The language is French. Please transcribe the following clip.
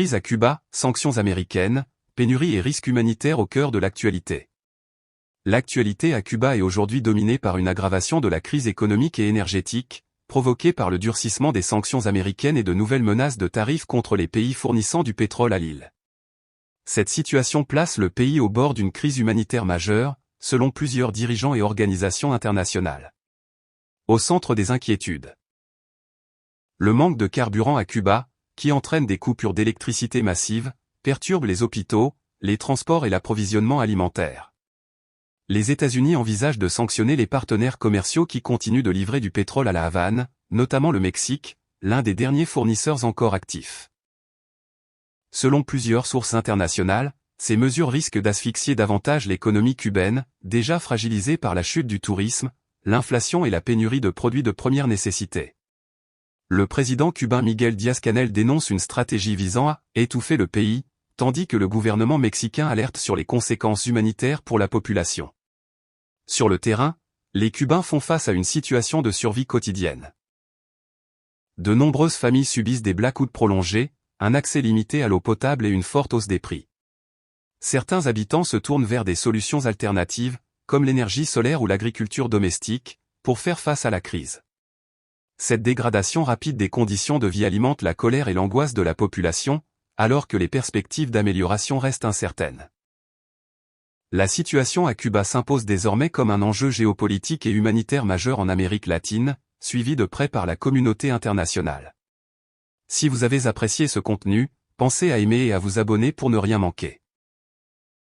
Crise à Cuba, sanctions américaines, pénurie et risques humanitaires au cœur de l'actualité. L'actualité à Cuba est aujourd'hui dominée par une aggravation de la crise économique et énergétique, provoquée par le durcissement des sanctions américaines et de nouvelles menaces de tarifs contre les pays fournissant du pétrole à l'île. Cette situation place le pays au bord d'une crise humanitaire majeure, selon plusieurs dirigeants et organisations internationales. Au centre des inquiétudes. Le manque de carburant à Cuba, qui entraîne des coupures d'électricité massives, perturbe les hôpitaux, les transports et l'approvisionnement alimentaire. Les États-Unis envisagent de sanctionner les partenaires commerciaux qui continuent de livrer du pétrole à la Havane, notamment le Mexique, l'un des derniers fournisseurs encore actifs. Selon plusieurs sources internationales, ces mesures risquent d'asphyxier davantage l'économie cubaine, déjà fragilisée par la chute du tourisme, l'inflation et la pénurie de produits de première nécessité. Le président cubain Miguel Díaz-Canel dénonce une stratégie visant à étouffer le pays, tandis que le gouvernement mexicain alerte sur les conséquences humanitaires pour la population. Sur le terrain, les Cubains font face à une situation de survie quotidienne. De nombreuses familles subissent des blackouts prolongés, un accès limité à l'eau potable et une forte hausse des prix. Certains habitants se tournent vers des solutions alternatives, comme l'énergie solaire ou l'agriculture domestique, pour faire face à la crise. Cette dégradation rapide des conditions de vie alimente la colère et l'angoisse de la population, alors que les perspectives d'amélioration restent incertaines. La situation à Cuba s'impose désormais comme un enjeu géopolitique et humanitaire majeur en Amérique latine, suivi de près par la communauté internationale. Si vous avez apprécié ce contenu, pensez à aimer et à vous abonner pour ne rien manquer.